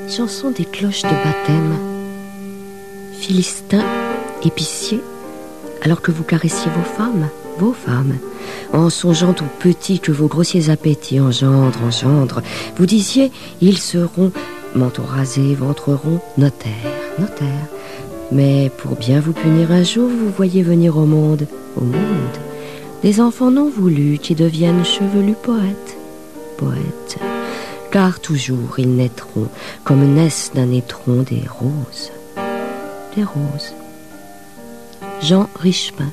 Chanson des cloches de baptême. Philistins, épiciers, alors que vous caressiez vos femmes, en songeant au petit que vos grossiers appétits engendrent, vous disiez, ils seront manteau rasé, ventre rond, notaires. Mais pour bien vous punir un jour, vous voyez venir au monde, des enfants non voulus qui deviennent chevelus poètes. Car toujours ils naîtront, comme naissent d'un étron des roses. Jean Richepin.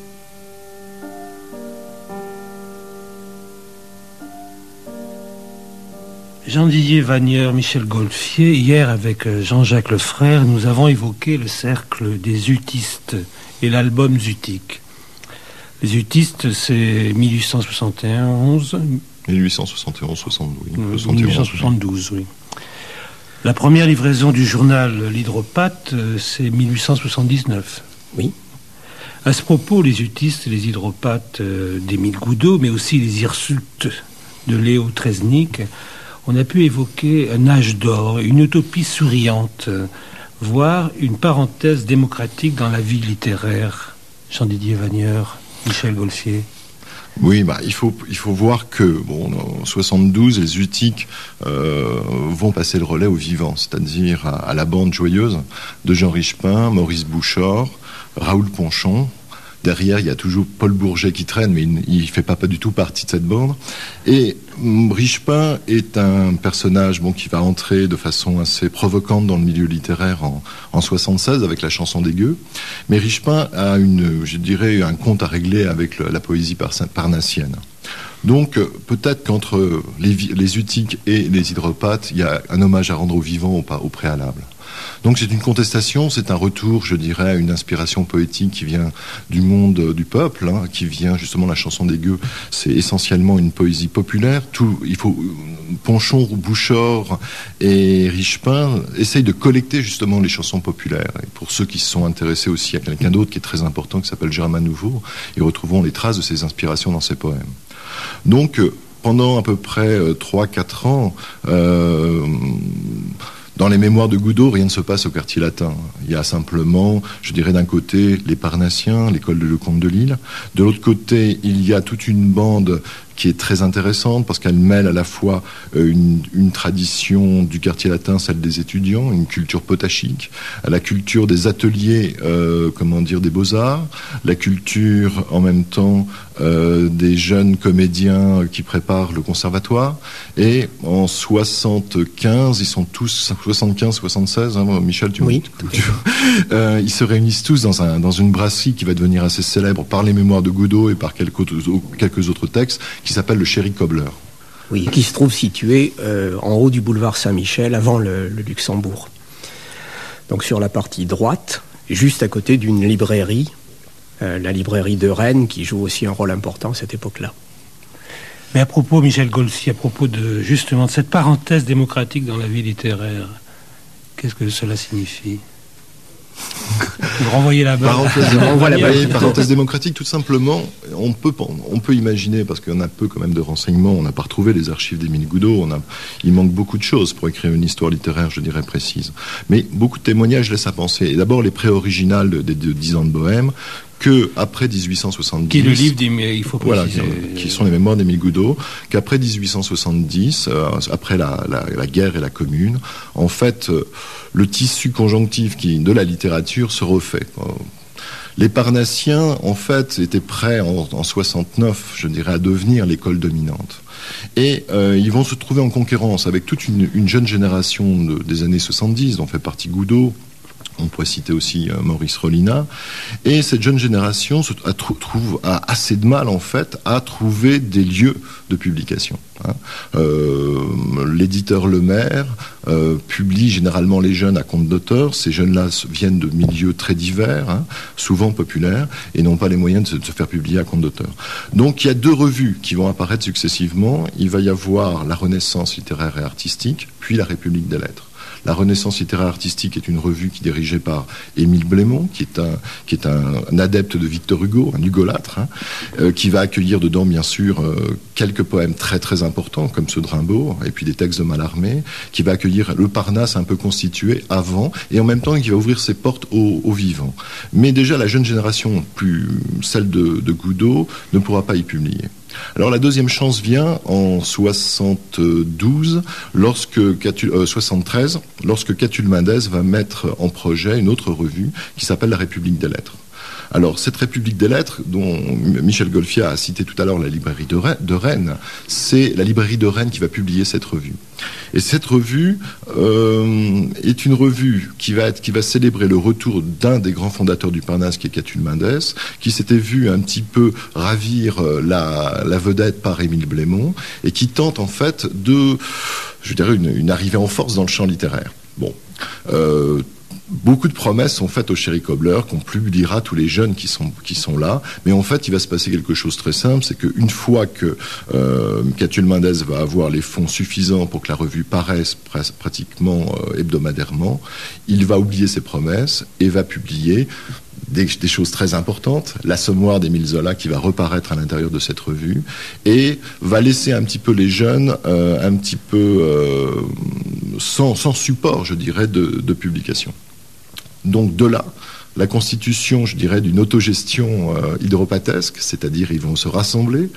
Jean-Didier Vanière, Michel Golfier. Hier, avec Jean-Jacques Lefrère, nous avons évoqué le cercle des utistes et l'album Zutique. Les utistes, c'est 1871. 1872, oui. La première livraison du journal L'Hydropathe, c'est 1879. Oui. À ce propos, les utistes et les hydropathes d'Émile Goudot, mais aussi les Hirsutes de Léo Treznik, on a pu évoquer un âge d'or, une utopie souriante, voire une parenthèse démocratique dans la vie littéraire. Jean-Didier Vanière, Michel Golfier. Oui, il faut voir que en 72, les Utiques vont passer le relais aux vivants, c'est-à-dire à la bande joyeuse de Jean Richepin, Maurice Bouchard, Raoul Ponchon. Derrière, il y a toujours Paul Bourget qui traîne, mais il ne fait pas du tout partie de cette bande. Et Richepin est un personnage qui va entrer de façon assez provocante dans le milieu littéraire en 76 avec la chanson des gueux. Mais Richepin a un compte à régler avec la poésie parnassienne. Donc, peut-être qu'entre les Utiques et les hydropathes, il y a un hommage à rendre aux vivants au préalable. Donc c'est une contestation, c'est un retour, je dirais, à une inspiration poétique qui vient du monde du peuple, qui vient justement la chanson des gueux. C'est essentiellement une poésie populaire. Ponchon, Bouchard et Richepin essayent de collecter justement les chansons populaires. Et pour ceux qui se sont intéressés aussi à quelqu'un d'autre qui est très important, qui s'appelle Germain Nouveau, ils retrouveront les traces de ses inspirations dans ses poèmes. Donc pendant à peu près 3-4 ans, dans les mémoires de Goudot, rien ne se passe au quartier latin. Il y a simplement, je dirais d'un côté, les Parnassiens, l'école de Lecomte de Lille. De l'autre côté, il y a toute une bande qui est très intéressante parce qu'elle mêle à la fois une tradition du quartier latin, celle des étudiants, une culture potachique, la culture des ateliers, des beaux-arts, la culture en même temps des jeunes comédiens qui préparent le conservatoire. Et en 75, ils sont tous 76, Michel, oui. Ils se réunissent tous dans une brasserie qui va devenir assez célèbre par les mémoires de Goudot et par quelques autres textes, qui s'appelle le Sherry Cobbler. Oui, qui se trouve situé en haut du boulevard Saint-Michel, avant le Luxembourg. Donc sur la partie droite, juste à côté d'une librairie, la librairie de Rennes, qui joue aussi un rôle important à cette époque-là. Mais à propos, Michel Golfier, à propos de cette parenthèse démocratique dans la vie littéraire, qu'est-ce que cela signifie ? Vous renvoyez la balle. Parenthèse démocratique, tout simplement, on peut imaginer, parce qu'on a peu quand même de renseignements, on n'a pas retrouvé les archives d'Émile Goudot, il manque beaucoup de choses pour écrire une histoire littéraire, je dirais, précise. Mais beaucoup de témoignages laissent à penser. Et d'abord, les pré-originales des 10 ans de Bohème, que après 1870... Qui est le livre il faut préciser... Voilà, qui sont les mémoires d'Émile Goudot, qu'après 1870, après la guerre et la Commune, en fait, le tissu conjonctif de la littérature se refait. Les Parnassiens, en fait, étaient prêts en 69, je dirais, à devenir l'école dominante. Et ils vont se trouver en concurrence avec toute une jeune génération des années 70, dont fait partie Goudot. On pourrait citer aussi Maurice Rollinat. Et cette jeune génération a assez de mal, en fait, à trouver des lieux de publication. L'éditeur Lemaire publie généralement les jeunes à compte d'auteur. Ces jeunes-là viennent de milieux très divers, souvent populaires, et n'ont pas les moyens de se faire publier à compte d'auteur. Donc il y a 2 revues qui vont apparaître successivement. Il va y avoir la Renaissance littéraire et artistique, puis la République des lettres. La Renaissance littéraire artistique est une revue qui est dirigée par Émile Blémont, qui est un adepte de Victor Hugo, un hugolâtre, qui va accueillir dedans, bien sûr, quelques poèmes très très importants, comme ceux de Rimbaud, et puis des textes de Mallarmé, qui va accueillir le Parnasse un peu constitué avant, et en même temps qui va ouvrir ses portes aux vivants. Mais déjà, la jeune génération, plus celle de Goudot, ne pourra pas y publier. Alors la deuxième chance vient en 73, lorsque Catulle Mendès va mettre en projet une autre revue qui s'appelle La République des Lettres. Alors, cette République des Lettres, dont Michel Golfia a cité tout à l'heure la librairie de Rennes, c'est la librairie de Rennes qui va publier cette revue. Et cette revue est une revue qui va célébrer le retour d'un des grands fondateurs du Parnasse, qui est Catulle Mendès, qui s'était vu un petit peu ravir la vedette par Émile Blémont, et qui tente en fait une arrivée en force dans le champ littéraire. Bon. Beaucoup de promesses sont faites au Chéri Cobbler, qu'on publiera tous les jeunes qui sont là. Mais en fait, il va se passer quelque chose de très simple, c'est qu'une fois que Catulle Mendès va avoir les fonds suffisants pour que la revue paraisse pratiquement hebdomadairement, il va oublier ses promesses et va publier des choses très importantes, l'Assommoir d'Émile Zola qui va reparaître à l'intérieur de cette revue et va laisser un petit peu les jeunes un petit peu sans support, je dirais, de publication. Donc de là, la constitution, je dirais, d'une autogestion hydropatesque, c'est-à-dire ils vont se rassembler,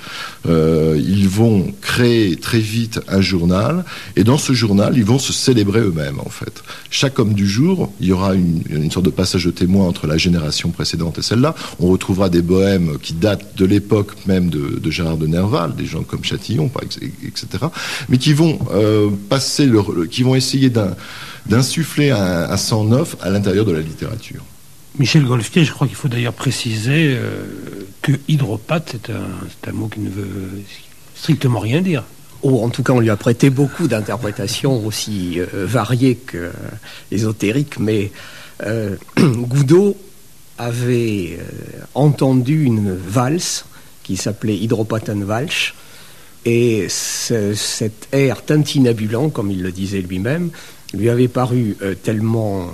ils vont créer très vite un journal, et dans ce journal, ils vont se célébrer eux-mêmes, en fait. Chaque homme du jour, il y aura une sorte de passage de témoin entre la génération précédente et celle-là. On retrouvera des bohèmes qui datent de l'époque même de Gérard de Nerval, des gens comme Chatillon, etc., mais qui vont qui vont essayer d'insuffler un sang neuf à l'intérieur de la littérature. Michel Golftier, je crois qu'il faut d'ailleurs préciser que hydropathe, c'est un mot qui ne veut strictement rien dire. Ou en tout cas, on lui a prêté beaucoup d'interprétations aussi variées que ésotériques, mais Goudot avait entendu une valse qui s'appelait Hydropathenwalsch, et cet air tintinabulant, comme il le disait lui-même, lui avait paru tellement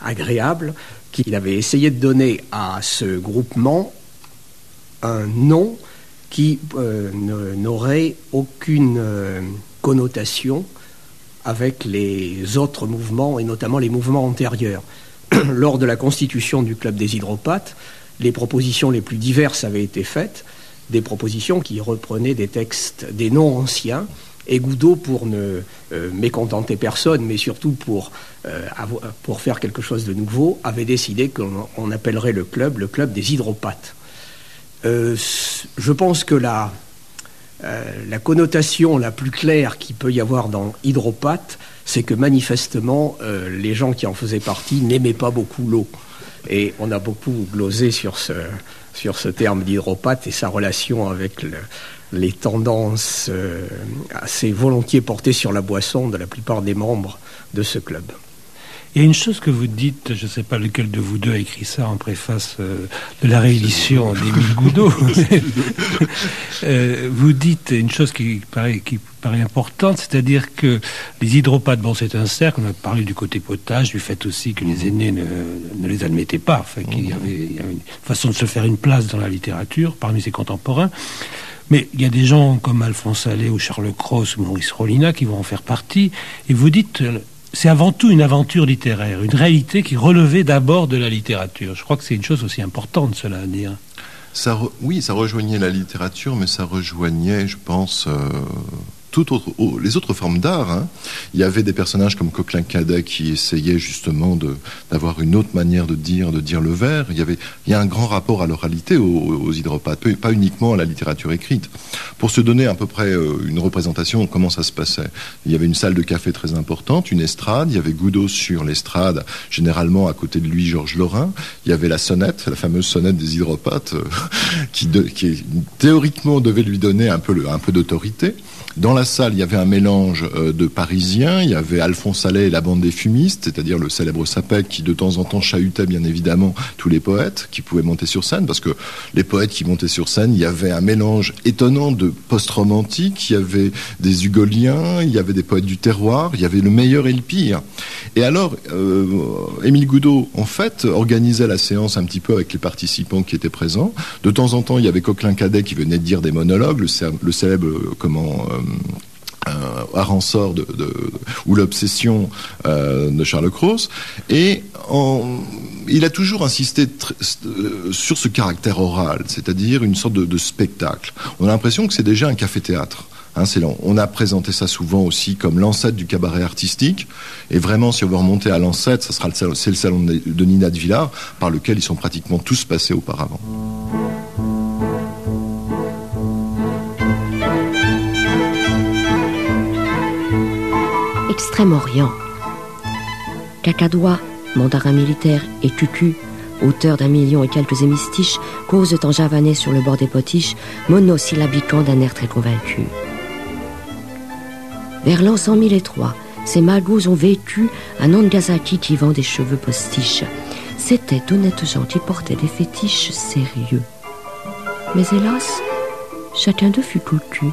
agréable qu'il avait essayé de donner à ce groupement un nom qui n'aurait aucune connotation avec les autres mouvements, et notamment les mouvements antérieurs. Lors de la constitution du Club des Hydropathes, les propositions les plus diverses avaient été faites, des propositions qui reprenaient des textes, des noms anciens, et Goudot, pour ne mécontenter personne, mais surtout pour faire quelque chose de nouveau, avait décidé qu'on appellerait le club des hydropathes. Je pense que la connotation la plus claire qu'il peut y avoir dans hydropathe, c'est que manifestement, les gens qui en faisaient partie n'aimaient pas beaucoup l'eau. Et on a beaucoup glosé sur ce terme d'hydropathe et sa relation avec les tendances assez volontiers portées sur la boisson de la plupart des membres de ce club. Il y a une chose que vous dites, je ne sais pas lequel de vous deux a écrit ça en préface de la réédition d'Émile Goudot. Vous dites une chose qui paraît importante, c'est-à-dire que les hydropathes, bon, c'est un cercle, on a parlé du côté potage, du fait aussi que les aînés ne les admettaient pas, enfin, qu'il y avait une façon de se faire une place dans la littérature parmi ses contemporains. Mais il y a des gens comme Alphonse Allais ou Charles Cros ou Maurice Rollinat qui vont en faire partie, et vous dites... C'est avant tout une aventure littéraire, une réalité qui relevait d'abord de la littérature. Je crois que c'est une chose aussi importante, cela à dire. Oui, ça rejoignait la littérature, mais ça rejoignait, je pense, les autres formes d'art. Hein. Il y avait des personnages comme Coquelin-Cadet qui essayaient justement d'avoir une autre manière de dire le vers. Il y a un grand rapport à l'oralité aux hydropathes, pas uniquement à la littérature écrite. Pour se donner à peu près une représentation de comment ça se passait, il y avait une salle de café très importante, une estrade, il y avait Goudot sur l'estrade, généralement à côté de lui Georges Lorrain, il y avait la sonnette, la fameuse sonnette des hydropathes, qui théoriquement devait lui donner un peu d'autorité. Dans la salle, il y avait un mélange de Parisiens. Il y avait Alphonse Allais et la bande des fumistes, c'est-à-dire le célèbre Sapec qui de temps en temps chahutait bien évidemment tous les poètes qui pouvaient monter sur scène, parce que les poètes qui montaient sur scène, il y avait un mélange étonnant de post-romantique, il y avait des hugoliens, il y avait des poètes du terroir, il y avait le meilleur et le pire. Et alors, Émile Goudot, en fait, organisait la séance un petit peu avec les participants qui étaient présents. De temps en temps, il y avait Coquelin-Cadet qui venait de dire des monologues, le célèbre Aransor ou l'obsession de Charles Cros. Et il a toujours insisté sur ce caractère oral, c'est-à-dire une sorte de spectacle. On a l'impression que c'est déjà un café-théâtre. On a présenté ça souvent aussi comme l'ancêtre du cabaret artistique. Et vraiment, si on veut remonter à l'ancêtre, c'est le salon de Nina de Villard, par lequel ils sont pratiquement tous passés auparavant. Extrême-Orient. Cacadois, mandarin militaire et Cucu, auteur d'1 million et quelques hémistiches, causent en javanais sur le bord des potiches, monosyllabiquant d'un air très convaincu. Vers l'an 100 003, ces magos ont vécu à Nangasaki qui vend des cheveux postiches. C'étaient d'honnêtes gens qui portaient des fétiches sérieux. Mais hélas, chacun d'eux fut cocu.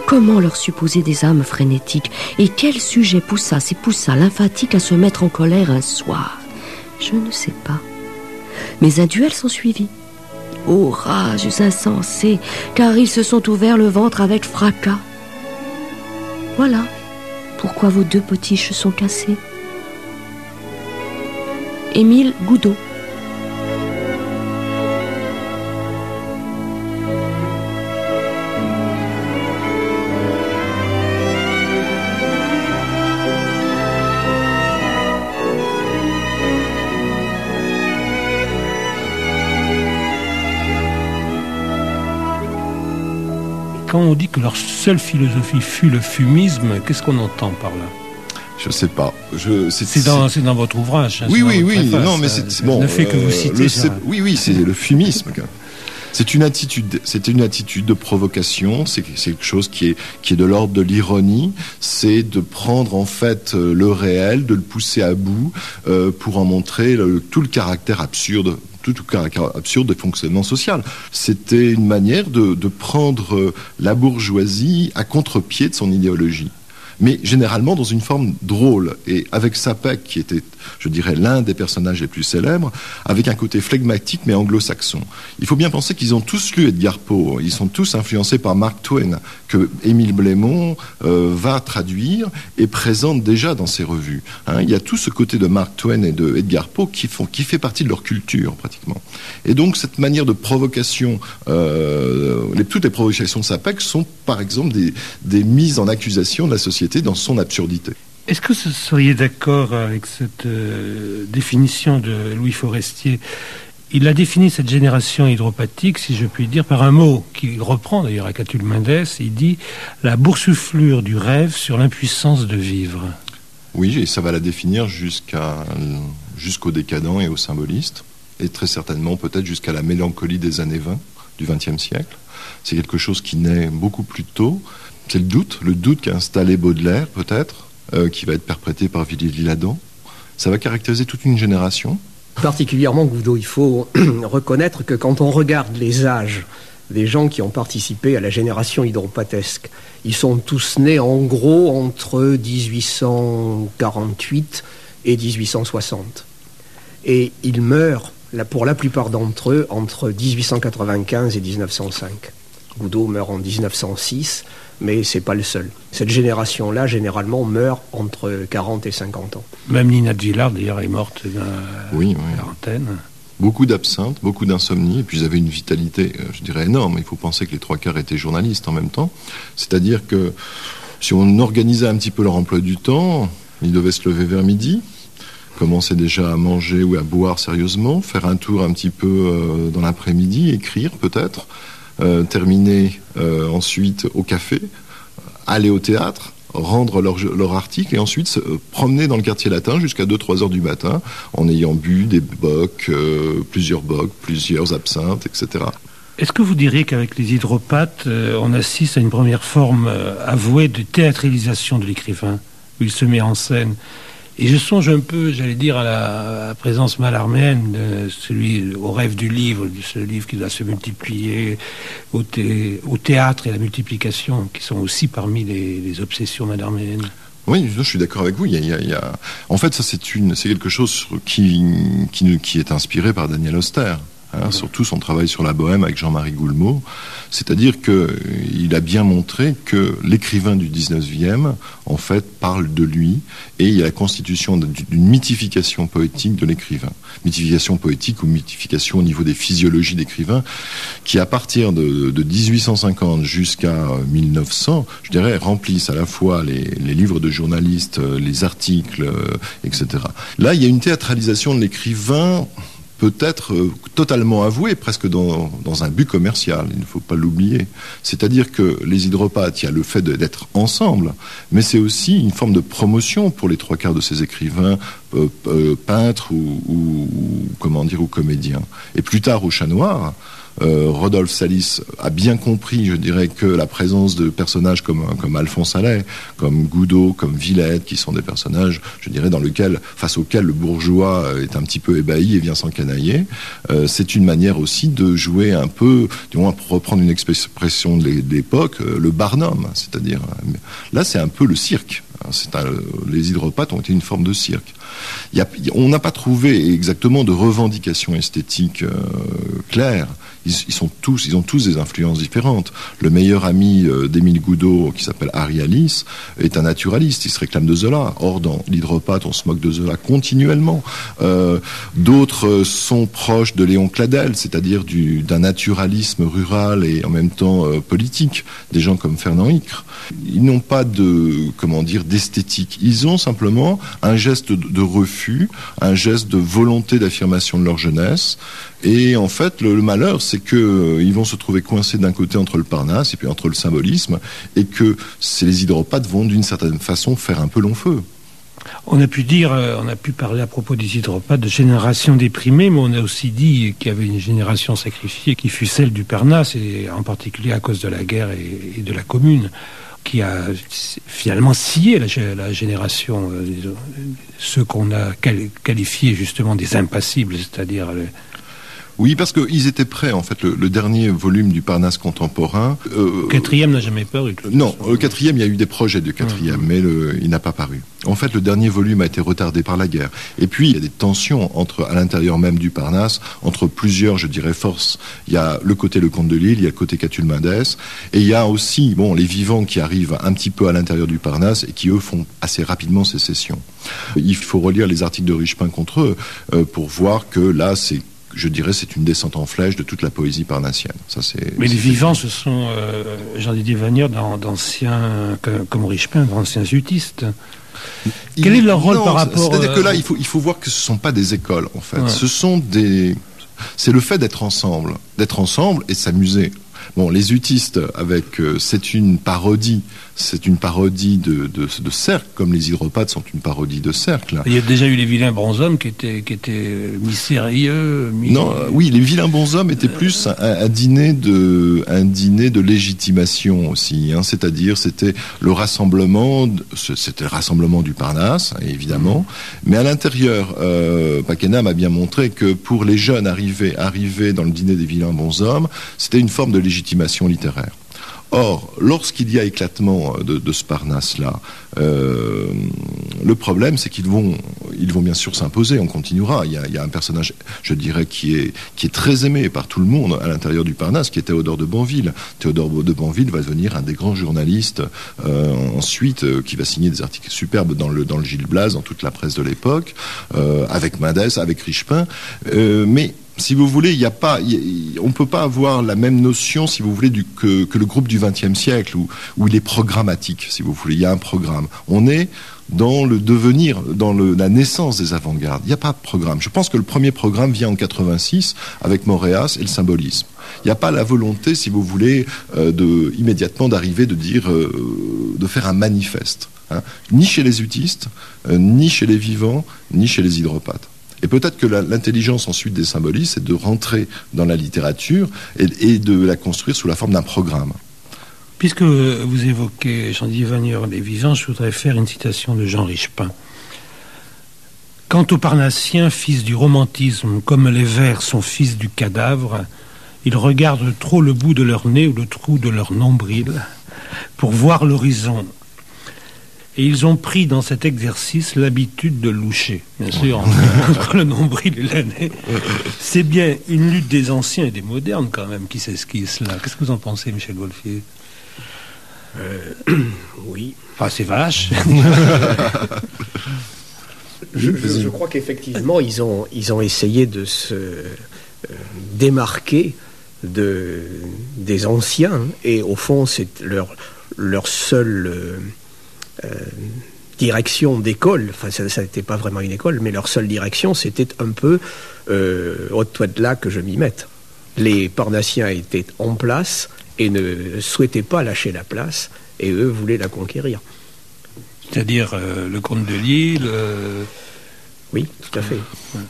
Comment leur supposer des âmes frénétiques? Et quel sujet poussa lymphatique à se mettre en colère un soir? Je ne sais pas. Mais un duel s'ensuivit. Ô rages insensés, car ils se sont ouverts le ventre avec fracas. Voilà pourquoi vos 2 potiches sont cassées. Émile Goudot. Quand on dit que leur seule philosophie fut le fumisme, qu'est-ce qu'on entend par là? Je sais pas. C'est dans votre ouvrage. Oui. Non, mais c'est bon. Ne fait que vous citer. Oui, c'est le fumisme. C'est une attitude de provocation. C'est quelque chose qui est de l'ordre de l'ironie. C'est de prendre en fait le réel, de le pousser à bout pour en montrer tout le caractère absurde. Tout caractère absurde des fonctionnements sociaux. C'était une manière de prendre la bourgeoisie à contre-pied de son idéologie. Mais généralement dans une forme drôle. Et avec Sapek, qui était, je dirais, l'un des personnages les plus célèbres, avec un côté flegmatique mais anglo-saxon. Il faut bien penser qu'ils ont tous lu Edgar Poe. Ils sont tous influencés par Mark Twain, que Émile Blémont va traduire et présente déjà dans ses revues. Il y a tout ce côté de Mark Twain et de Edgar Poe qui fait partie de leur culture, pratiquement. Et donc, cette manière de provocation, toutes les provocations de Sapek sont, par exemple, des mises en accusation de la société dans son absurdité. Est-ce que vous seriez d'accord avec cette définition de Louis Forestier? Il a défini cette génération hydropathique, si je puis dire, par un mot qu'il reprend d'ailleurs à Catulle Mendès. Il dit la boursouflure du rêve sur l'impuissance de vivre. Oui, et ça va la définir jusqu'au décadent et au symboliste, et très certainement peut-être jusqu'à la mélancolie des années 20 du XXe siècle. C'est quelque chose qui naît beaucoup plus tôt. C'est le doute qu'a installé Baudelaire, peut-être, qui va être perprété par Villiers-L'Isle-Adam. Ça va caractériser toute une génération. Particulièrement Goudot, il faut reconnaître que quand on regarde les âges des gens qui ont participé à la génération hydropatesque, ils sont tous nés en gros entre 1848 et 1860. Et ils meurent, pour la plupart d'entre eux, entre 1895 et 1905. Goudot meurt en 1906, mais c'est pas le seul. Cette génération-là, généralement, meurt entre 40 et 50 ans. Même Nina de Villard, d'ailleurs, est morte dans la quarantaine. Beaucoup d'absinthe, beaucoup d'insomnie, et puis ils avaient une vitalité, je dirais, énorme. Il faut penser que les 3/4 étaient journalistes en même temps. C'est-à-dire que si on organisait un petit peu leur emploi du temps, ils devaient se lever vers midi, commencer déjà à manger ou à boire sérieusement, faire un tour un petit peu dans l'après-midi, écrire peut-être, terminer ensuite au café, aller au théâtre, rendre leur article et ensuite se promener dans le quartier latin jusqu'à 2-3 heures du matin en ayant bu des bocs, plusieurs absinthes, etc. Est-ce que vous diriez qu'avec les hydropathes, on assiste à une première forme avouée de théâtralisation de l'écrivain, où il se met en scène? Et je songe un peu, j'allais dire, à la présence malarméenne, au rêve du livre, de ce livre qui doit se multiplier, au théâtre et la multiplication, qui sont aussi parmi les obsessions malarméennes. Oui, je suis d'accord avec vous. En fait, ça c'est quelque chose qui est inspiré par Daniel Auster. Surtout son travail sur la Bohème avec Jean-Marie Goulmot, c'est-à-dire qu'il a bien montré que l'écrivain du 19e, en fait, parle de lui, et il y a la constitution d'une mythification poétique de l'écrivain. Mythification poétique ou mythification au niveau des physiologies d'écrivain, qui à partir de 1850 jusqu'à 1900, je dirais, remplissent à la fois les livres de journalistes, les articles, etc. Là, il y a une théâtralisation de l'écrivain, peut-être totalement avoué, presque dans un but commercial, il ne faut pas l'oublier. C'est-à-dire que les hydropathes, il y a le fait d'être ensemble, mais c'est aussi une forme de promotion pour les 3/4 de ces écrivains, peintres ou comédiens. Et plus tard, au Chat Noir, Rodolphe Salis a bien compris, je dirais, que la présence de personnages comme Alphonse Allais, comme Goudot, comme Villette, qui sont des personnages, je dirais, face auxquels le bourgeois est un petit peu ébahi et vient s'encanailler, c'est une manière aussi de jouer un peu, du moins pour reprendre une expression de l'époque, le Barnum, c'est-à-dire, là c'est un peu le cirque. Les hydropathes ont été une forme de cirque. On n'a pas trouvé exactement de revendications esthétiques claires. Ils ont tous des influences différentes. Le meilleur ami d'Émile Goudot, qui s'appelle Harry Alice, est un naturaliste. Il se réclame de Zola. Or, dans l'hydropathe, on se moque de Zola continuellement. D'autres sont proches de Léon Cladel, c'est-à-dire d'un naturalisme rural et en même temps politique. Des gens comme Fernand Hicre. Ils n'ont pas d'esthétique. Ils ont simplement un geste de refus, un geste de volonté d'affirmation de leur jeunesse. Et en fait, le malheur, c'est qu'ils vont se trouver coincés d'un côté entre le Parnasse et puis entre le symbolisme, et que les hydropathes vont d'une certaine façon faire un peu long feu. On a pu parler à propos des hydropathes de génération déprimée, mais on a aussi dit qu'il y avait une génération sacrifiée qui fut celle du Parnasse, et en particulier à cause de la guerre et de la Commune, qui a finalement scié la génération, ceux qu'on a qualifiés justement des impassibles, c'est-à-dire... Oui, parce qu'ils étaient prêts, en fait, le dernier volume du Parnasse contemporain... quatrième n'a jamais paru. Non, le quatrième, il y a eu des projets de quatrième, mais il n'a pas paru. En fait, le dernier volume a été retardé par la guerre. Et puis, il y a des tensions à l'intérieur même du Parnasse, entre plusieurs, je dirais, forces. Il y a le côté Le Comte de Lille, il y a le côté Catulle Mendès, et il y a aussi, les vivants qui arrivent un petit peu à l'intérieur du Parnasse et qui, eux, font assez rapidement sécession. Il faut relire les articles de Richepin contre eux pour voir que là, c'est une descente en flèche de toute la poésie parnassienne. Mais les vivants, ce sont Jean-Didier Vanière d'anciens, comme Richepin, d'anciens utistes. Quel est leur rôle par rapport... C'est-à-dire que là, il faut voir que ce ne sont pas des écoles, en fait. Ouais. C'est le fait d'être ensemble et s'amuser. Bon, les utistes, c'est une parodie de cercle, comme les hydropathes sont une parodie de cercle. Il y a déjà eu les vilains bonshommes qui étaient mi-sérieux, Non, oui, les vilains bonshommes étaient plus un dîner de légitimation aussi, c'est-à-dire c'était le rassemblement du Parnasse, évidemment, mais à l'intérieur, Paquenam a bien montré que pour les jeunes arrivés dans le dîner des vilains bonshommes, c'était une forme de légitimation littéraire. Or, lorsqu'il y a éclatement de ce Parnasse-là, le problème, c'est qu'ils vont bien sûr s'imposer. On continuera. Il y a un personnage, je dirais, qui est très aimé par tout le monde à l'intérieur du Parnasse, qui est Théodore de Banville. Théodore de Banville va devenir un des grands journalistes ensuite, qui va signer des articles superbes dans le Gil Blas, dans toute la presse de l'époque, avec Mendès, avec Richepin, mais si vous voulez, on ne peut pas avoir la même notion, si vous voulez, que le groupe du XXe siècle, où il est programmatique, si vous voulez. Il y a un programme. On est dans le devenir, dans la naissance des avant-gardes. Il n'y a pas de programme. Je pense que le premier programme vient en 86 avec Moréas et le symbolisme. Il n'y a pas la volonté, si vous voulez, immédiatement d'arriver, de faire un manifeste. Ni chez les utistes, ni chez les vivants, ni chez les hydropathes. Et peut-être que l'intelligence ensuite des symbolistes, c'est de rentrer dans la littérature et de la construire sous la forme d'un programme. Puisque vous évoquez Jean-Didier Vanière, les vivants, je voudrais faire une citation de Jean Richepin. « Quant aux Parnassiens, fils du romantisme, comme les vers sont fils du cadavre, ils regardent trop le bout de leur nez ou le trou de leur nombril pour voir l'horizon. Et ils ont pris dans cet exercice l'habitude de loucher, bien sûr, entre le nombril et l'année. C'est bien une lutte des anciens et des modernes, quand même, qui s'esquisse là. Qu'est-ce que vous en pensez, Michel Golfier? Oui. Ah, c'est vache. Je crois qu'effectivement, ils ont essayé de se démarquer des anciens, et au fond, c'est leur seule direction d'école. Enfin, ça n'était pas vraiment une école, mais leur seule direction, c'était un peu au toit de là que je m'y mette. Les Parnassiens étaient en place et ne souhaitaient pas lâcher la place, et eux voulaient la conquérir. C'est-à-dire le comte de Lille. Oui, tout à fait. Ouais.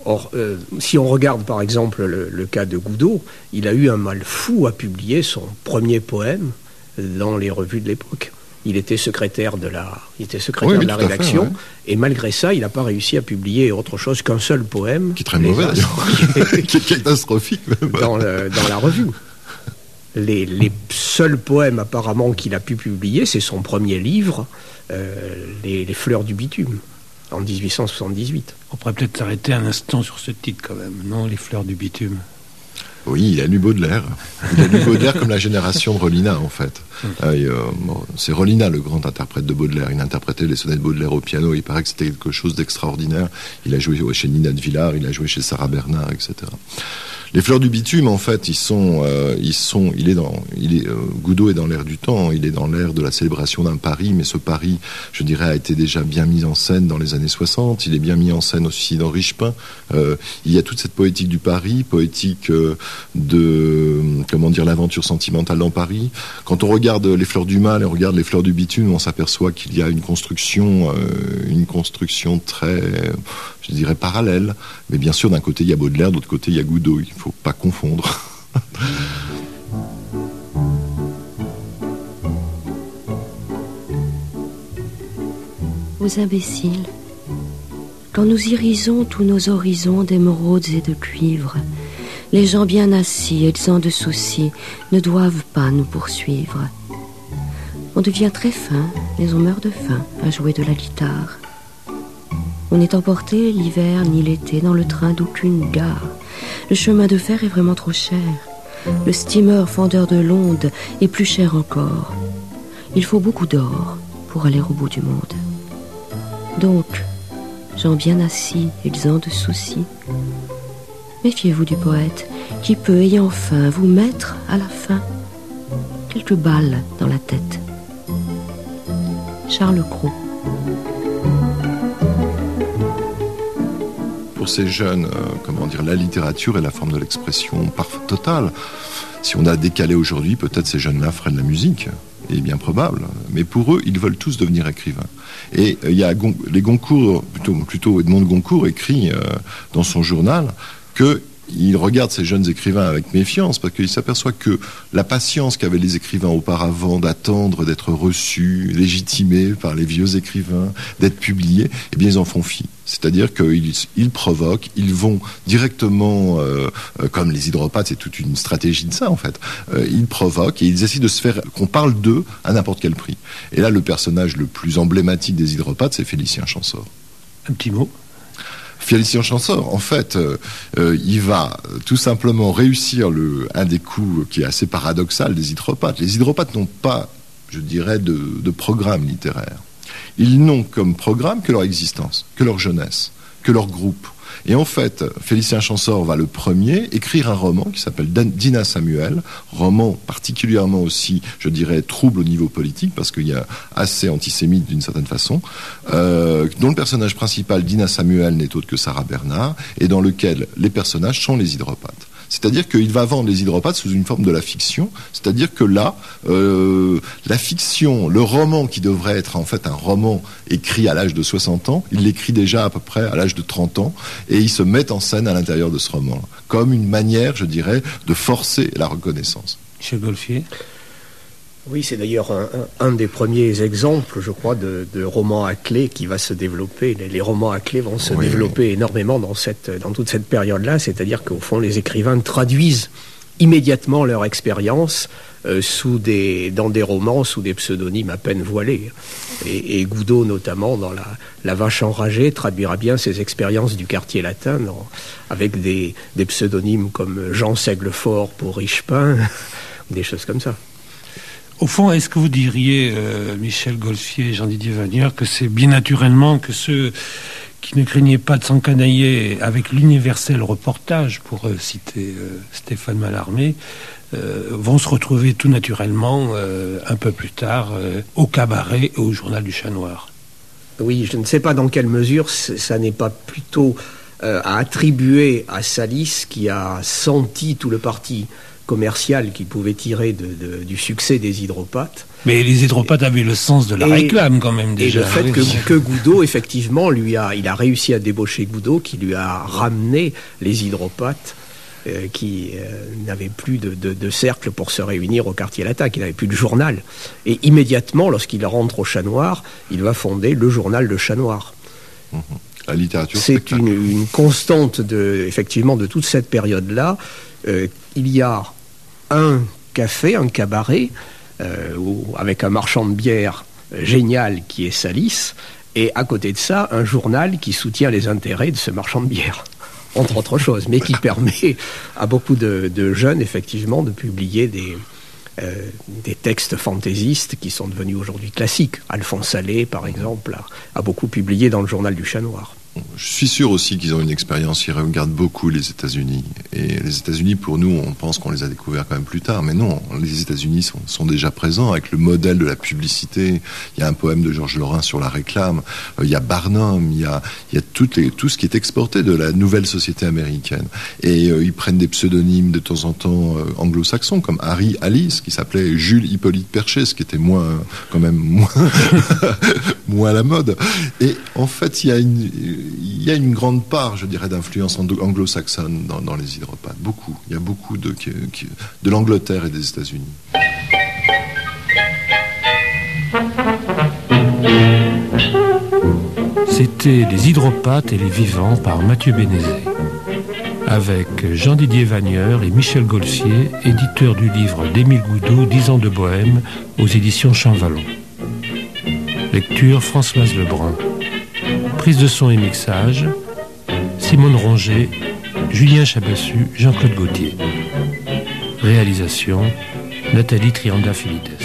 Or, si on regarde par exemple le cas de Goudot, il a eu un mal fou à publier son premier poème dans les revues de l'époque. Il était secrétaire de la rédaction, fait, ouais. Et malgré ça, il n'a pas réussi à publier autre chose qu'un seul poème. Qui est très mauvais d'ailleurs, qui est catastrophique même. Dans la revue. Les seuls poèmes apparemment qu'il a pu publier, c'est son premier livre, les Fleurs du bitume, en 1878. On pourrait peut-être s'arrêter un instant sur ce titre quand même, non? Les Fleurs du bitume. Oui, il a lu Baudelaire. Il a lu Baudelaire comme la génération de Rollinat, en fait. C'est Rollinat, le grand interprète de Baudelaire. Il interprétait les sonnets de Baudelaire au piano. Il paraît que c'était quelque chose d'extraordinaire. Il a joué chez Nina de Villard, il a joué chez Sarah Bernard, etc. Les Fleurs du bitume, en fait, Goudot est dans l'air du temps, il est dans l'air de la célébration d'un Paris, mais ce Paris, je dirais, a été déjà bien mis en scène dans les années 60, il est bien mis en scène aussi dans Richepin. Il y a toute cette poétique du Paris, poétique de l'aventure sentimentale dans Paris. Quand on regarde les Fleurs du mal et on regarde les Fleurs du bitume, on s'aperçoit qu'il y a une construction très, je dirais, parallèle. Mais bien sûr, d'un côté, il y a Baudelaire, de l'autre côté, il y a Goudot. Il ne faut pas confondre. Aux imbéciles, quand nous irisons tous nos horizons d'émeraudes et de cuivre, les gens bien assis, exempts de soucis, ne doivent pas nous poursuivre. On devient très fin, mais on meurt de faim à jouer de la guitare. On n'est emporté l'hiver ni l'été dans le train d'aucune gare. Le chemin de fer est vraiment trop cher. Le steamer fendeur de l'onde est plus cher encore. Il faut beaucoup d'or pour aller au bout du monde. Donc, gens bien assis, exempts de soucis, méfiez-vous du poète qui peut, ayant faim, vous mettre à la fin quelques balles dans la tête. Charles Cros. Pour ces jeunes, la littérature est la forme de l'expression totale. Si on a décalé aujourd'hui, peut-être ces jeunes-là feraient de la musique, et bien probable. Mais pour eux, ils veulent tous devenir écrivains. Et il y a les Goncourt, plutôt Edmond de Goncourt écrit dans son journal que il regarde ces jeunes écrivains avec méfiance parce qu'il s'aperçoit que la patience qu'avaient les écrivains auparavant d'attendre d'être reçus, légitimés par les vieux écrivains, d'être publiés, eh bien ils en font fi. C'est-à-dire qu'ils provoquent, ils vont directement, comme les hydropathes, c'est toute une stratégie de ça en fait, ils provoquent et ils essaient de se faire qu'on parle d'eux à n'importe quel prix. Et là, le personnage le plus emblématique des hydropathes, c'est Félicien Champsaur. Un petit mot. Félicien Champsaur, en fait, il va tout simplement réussir un des coups qui est assez paradoxal des hydropathes. Les hydropathes n'ont pas, je dirais, de programme littéraire. Ils n'ont comme programme que leur existence, que leur jeunesse, que leur groupe. Et en fait, Félicien Champsaur va le premier écrire un roman qui s'appelle Dinah Samuel, roman particulièrement aussi, je dirais, trouble au niveau politique, parce qu'il y a assez antisémite d'une certaine façon, dont le personnage principal, Dinah Samuel, n'est autre que Sarah Bernard, et dans lequel les personnages sont les hydropathes. C'est-à-dire qu'il va vendre les hydropathes sous une forme de la fiction. C'est-à-dire que là, la fiction, le roman qui devrait être en fait un roman écrit à l'âge de 60 ans, il l'écrit déjà à peu près à l'âge de 30 ans, et il se met en scène à l'intérieur de ce roman, comme une manière, je dirais, de forcer la reconnaissance. Michel Golfier. Oui, c'est d'ailleurs un des premiers exemples, je crois, de romans à clé qui va se développer. Les romans à clé vont se développer énormément dans toute cette période-là, c'est-à-dire qu'au fond, les écrivains traduisent immédiatement leur expérience dans des romans sous des pseudonymes à peine voilés. Et Goudot, notamment, dans La Vache enragée, traduira bien ses expériences du quartier latin avec des pseudonymes comme Jean Seiglefort pour Richepin, des choses comme ça. Au fond, est-ce que vous diriez, Michel Golfier et Jean-Didier Vagneur, que c'est bien naturellement que ceux qui ne craignaient pas de s'encanailler avec l'universel reportage, pour citer Stéphane Mallarmé, vont se retrouver tout naturellement, un peu plus tard, au cabaret et au journal du Chat Noir? Oui, je ne sais pas dans quelle mesure ça n'est pas plutôt à attribuer à Salis, qui a senti tout le parti commercial qu'il pouvait tirer du succès des Hydropathes. Mais les Hydropathes avaient le sens de la réclame quand même déjà. Et le fait que Goudot, effectivement, il a réussi à débaucher Goudot, qui lui a ramené les Hydropathes, qui n'avaient plus de cercle pour se réunir au quartier latin, qui n'avait plus de journal. Et immédiatement, lorsqu'il rentre au Chat Noir, il va fonder le journal de Chat Noir. La littérature. C'est une constante effectivement de toute cette période-là. Il y a un café, un cabaret, avec un marchand de bière génial qui est Salis, et à côté de ça, un journal qui soutient les intérêts de ce marchand de bière, entre autres choses, mais qui permet à beaucoup de jeunes, effectivement, de publier des textes fantaisistes qui sont devenus aujourd'hui classiques. Alphonse Allais, par exemple, a beaucoup publié dans le journal du Chat Noir. Je suis sûr aussi qu'ils ont une expérience, ils regardent beaucoup les États-Unis. Et les États-Unis, pour nous, on pense qu'on les a découverts quand même plus tard. Mais non, les États-Unis sont déjà présents avec le modèle de la publicité. Il y a un poème de Georges Lorrain sur la réclame. Il y a Barnum, il y a tout ce qui est exporté de la nouvelle société américaine. Et ils prennent des pseudonymes de temps en temps anglo-saxons, comme Harry Alice, qui s'appelait Jules Hippolyte Perchet, ce qui était moins à la mode. Et en fait, il y a une grande part, je dirais, d'influence anglo-saxonne dans les Hydropathes. Beaucoup. Il y a beaucoup de l'Angleterre et des États-Unis. C'était Les Hydropathes et les Vivants par Mathieu Bénézet, avec Jean-Didier Vagneur et Michel Golfier, éditeur du livre d'Émile Goudot, 10 ans de Bohème, aux éditions Champvallon. Lecture Françoise Lebrun. Prise de son et mixage, Simone Ronget, Julien Chabassu, Jean-Claude Gauthier. Réalisation, Nathalie Trianda-Philides.